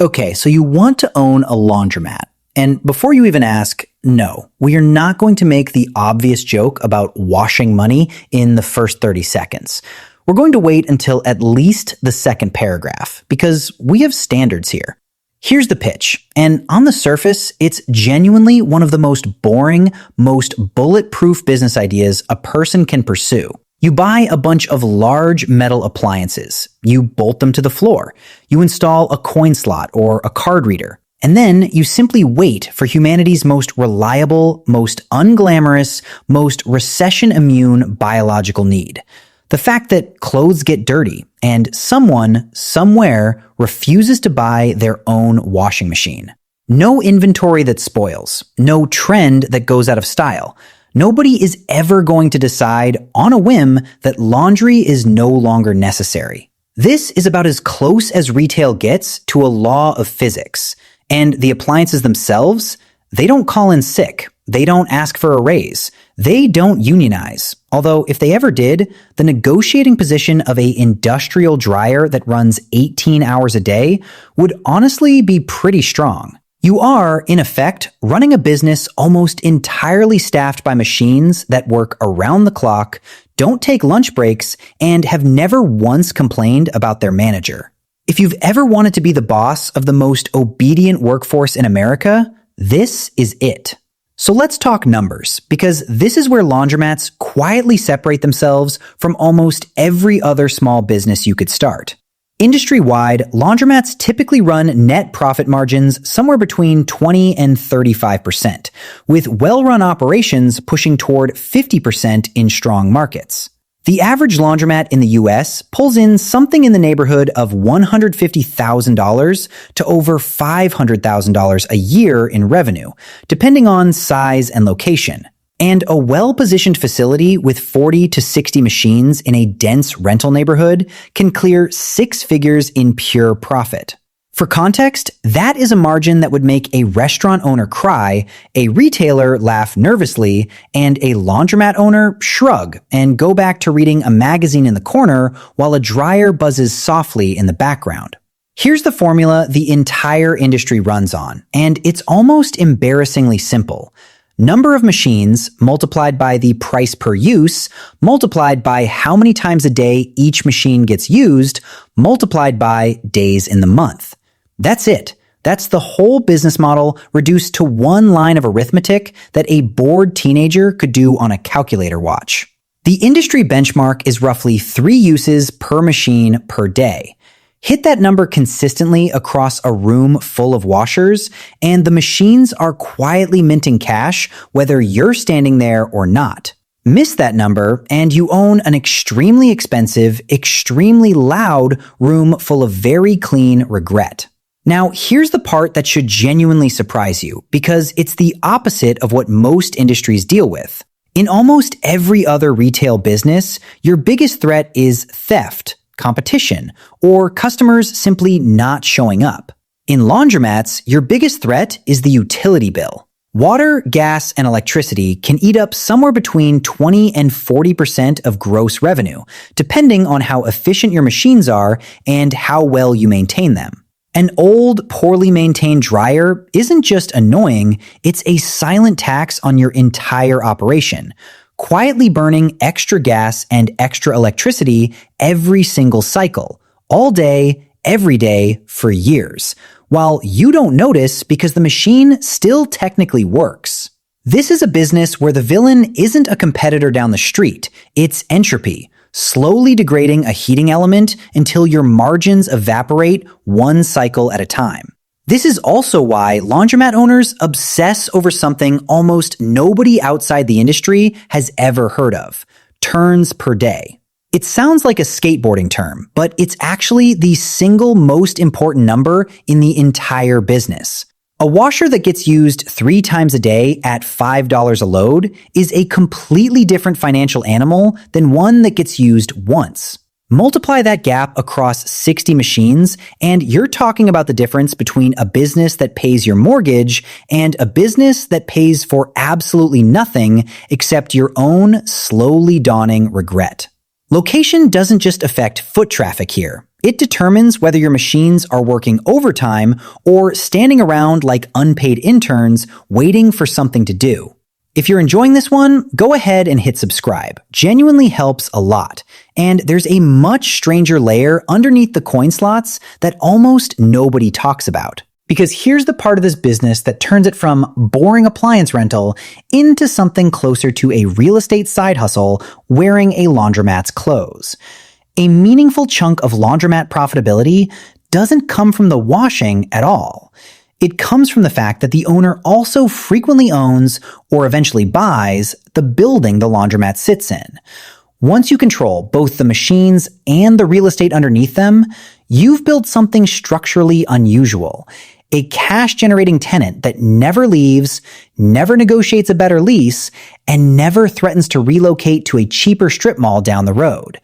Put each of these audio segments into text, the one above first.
Okay, so you want to own a laundromat. And before you even ask, no, we are not going to make the obvious joke about washing money in the first 30 seconds. We're going to wait until at least the second paragraph because we have standards here. Here's the pitch, and on the surface, it's genuinely one of the most boring, most bulletproof business ideas a person can pursue. You buy a bunch of large metal appliances, you bolt them to the floor, you install a coin slot or a card reader, and then you simply wait for humanity's most reliable, most unglamorous, most recession-immune biological need. The fact that clothes get dirty and someone, somewhere, refuses to buy their own washing machine. No inventory that spoils, no trend that goes out of style. Nobody is ever going to decide on a whim that laundry is no longer necessary. This is about as close as retail gets to a law of physics. And the appliances themselves, they don't call in sick. They don't ask for a raise. They don't unionize. Although if they ever did, the negotiating position of an industrial dryer that runs 18 hours a day would honestly be pretty strong. You are, in effect, running a business almost entirely staffed by machines that work around the clock, don't take lunch breaks, and have never once complained about their manager. If you've ever wanted to be the boss of the most obedient workforce in America, this is it. So let's talk numbers, because this is where laundromats quietly separate themselves from almost every other small business you could start. Industry-wide, laundromats typically run net profit margins somewhere between 20 and 35%, with well-run operations pushing toward 50% in strong markets. The average laundromat in the US pulls in something in the neighborhood of $150,000 to over $500,000 a year in revenue, depending on size and location. And a well-positioned facility with 40 to 60 machines in a dense rental neighborhood can clear 6 figures in pure profit. For context, that is a margin that would make a restaurant owner cry, a retailer laugh nervously, and a laundromat owner shrug and go back to reading a magazine in the corner while a dryer buzzes softly in the background. Here's the formula the entire industry runs on, and it's almost embarrassingly simple. Number of machines multiplied by the price per use, multiplied by how many times a day each machine gets used, multiplied by days in the month. That's it. That's the whole business model reduced to one line of arithmetic that a bored teenager could do on a calculator watch. The industry benchmark is roughly 3 uses per machine per day. Hit that number consistently across a room full of washers, and the machines are quietly minting cash whether you're standing there or not. Miss that number, and you own an extremely expensive, extremely loud room full of very clean regret. Now, here's the part that should genuinely surprise you, because it's the opposite of what most industries deal with. In almost every other retail business, your biggest threat is theft, competition, or customers simply not showing up. In laundromats, your biggest threat is the utility bill. Water, gas, and electricity can eat up somewhere between 20 and 40% of gross revenue, depending on how efficient your machines are and how well you maintain them. An old, poorly maintained dryer isn't just annoying, it's a silent tax on your entire operation, quietly burning extra gas and extra electricity every single cycle, all day, every day, for years, while you don't notice because the machine still technically works. This is a business where the villain isn't a competitor down the street, it's entropy, slowly degrading a heating element until your margins evaporate one cycle at a time. This is also why laundromat owners obsess over something almost nobody outside the industry has ever heard of: turns per day. It sounds like a skateboarding term, but it's actually the single most important number in the entire business. A washer that gets used 3 times a day at $5 a load is a completely different financial animal than one that gets used once. Multiply that gap across 60 machines, and you're talking about the difference between a business that pays your mortgage and a business that pays for absolutely nothing except your own slowly dawning regret. Location doesn't just affect foot traffic here. It determines whether your machines are working overtime or standing around like unpaid interns waiting for something to do. If you're enjoying this one, go ahead and hit subscribe. Genuinely helps a lot. And there's a much stranger layer underneath the coin slots that almost nobody talks about. Because here's the part of this business that turns it from boring appliance rental into something closer to a real estate side hustle wearing a laundromat's clothes. A meaningful chunk of laundromat profitability doesn't come from the washing at all. It comes from the fact that the owner also frequently owns, or eventually buys, the building the laundromat sits in. Once you control both the machines and the real estate underneath them, you've built something structurally unusual. A cash-generating tenant that never leaves, never negotiates a better lease, and never threatens to relocate to a cheaper strip mall down the road.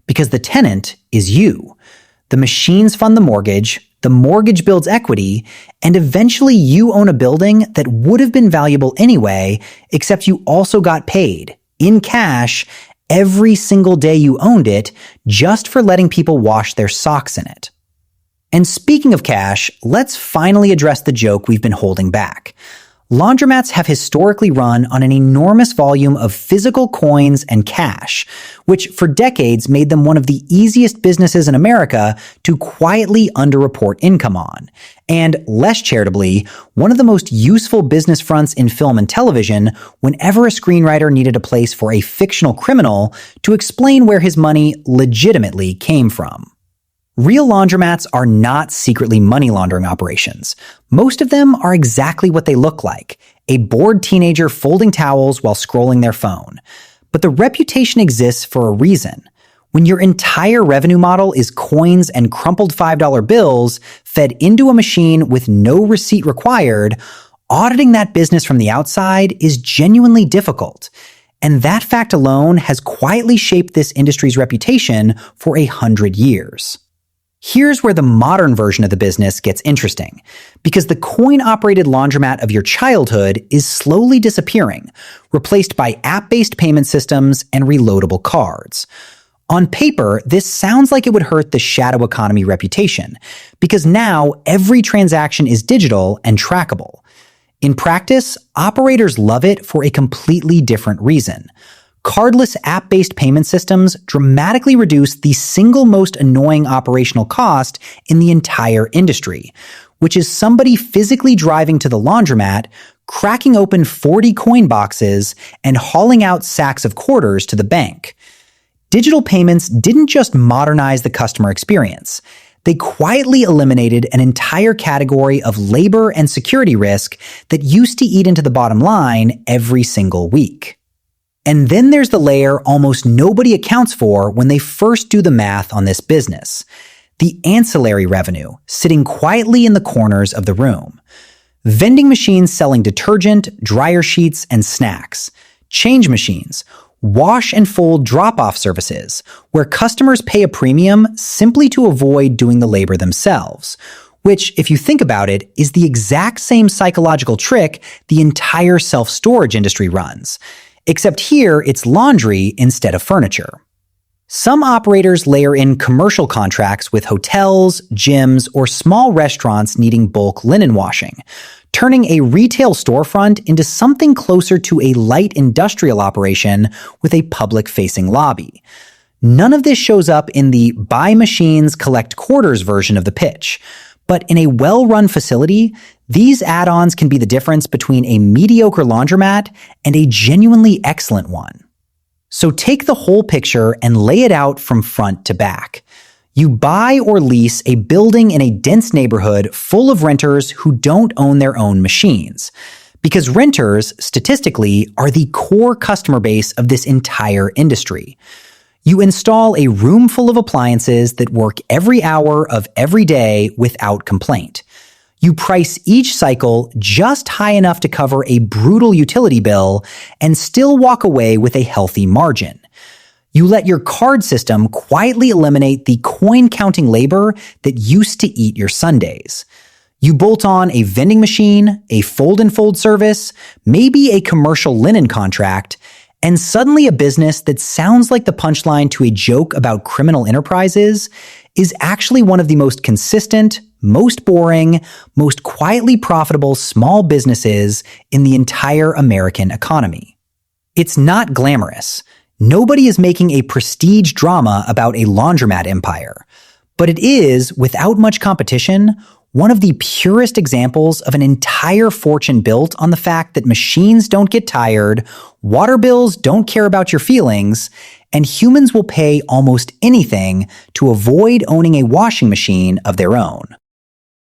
Because the tenant is you. The machines fund the mortgage builds equity, and eventually you own a building that would have been valuable anyway, except you also got paid, in cash, every single day you owned it, just for letting people wash their socks in it. And speaking of cash, let's finally address the joke we've been holding back. Laundromats have historically run on an enormous volume of physical coins and cash, which for decades made them one of the easiest businesses in America to quietly underreport income on. And, less charitably, one of the most useful business fronts in film and television whenever a screenwriter needed a place for a fictional criminal to explain where his money legitimately came from. Real laundromats are not secretly money laundering operations. Most of them are exactly what they look like, a bored teenager folding towels while scrolling their phone. But the reputation exists for a reason. When your entire revenue model is coins and crumpled $5 bills fed into a machine with no receipt required, auditing that business from the outside is genuinely difficult. And that fact alone has quietly shaped this industry's reputation for 100 years. Here's where the modern version of the business gets interesting, because the coin-operated laundromat of your childhood is slowly disappearing, replaced by app-based payment systems and reloadable cards. On paper, this sounds like it would hurt the shadow economy reputation, because now every transaction is digital and trackable. In practice, operators love it for a completely different reason. Cardless app-based payment systems dramatically reduce the single most annoying operational cost in the entire industry, which is somebody physically driving to the laundromat, cracking open 40 coin boxes, and hauling out sacks of quarters to the bank. Digital payments didn't just modernize the customer experience. They quietly eliminated an entire category of labor and security risk that used to eat into the bottom line every single week. And then there's the layer almost nobody accounts for when they first do the math on this business. The ancillary revenue, sitting quietly in the corners of the room. Vending machines selling detergent, dryer sheets, and snacks. Change machines. Wash and fold drop-off services, where customers pay a premium simply to avoid doing the labor themselves. Which, if you think about it, is the exact same psychological trick the entire self-storage industry runs. Except here, it's laundry instead of furniture. Some operators layer in commercial contracts with hotels, gyms, or small restaurants needing bulk linen washing, turning a retail storefront into something closer to a light industrial operation with a public-facing lobby. None of this shows up in the buy machines, collect quarters version of the pitch. But in a well-run facility, these add-ons can be the difference between a mediocre laundromat and a genuinely excellent one. So take the whole picture and lay it out from front to back. You buy or lease a building in a dense neighborhood full of renters who don't own their own machines. Because renters, statistically, are the core customer base of this entire industry. You install a room full of appliances that work every hour of every day without complaint. You price each cycle just high enough to cover a brutal utility bill and still walk away with a healthy margin. You let your card system quietly eliminate the coin-counting labor that used to eat your Sundays. You bolt on a vending machine, a fold-and-fold service, maybe a commercial linen contract, and suddenly a business that sounds like the punchline to a joke about criminal enterprises is actually one of the most consistent, most boring, most quietly profitable small businesses in the entire American economy. It's not glamorous. Nobody is making a prestige drama about a laundromat empire, but it is, without much competition, one of the purest examples of an entire fortune built on the fact that machines don't get tired, water bills don't care about your feelings, and humans will pay almost anything to avoid owning a washing machine of their own.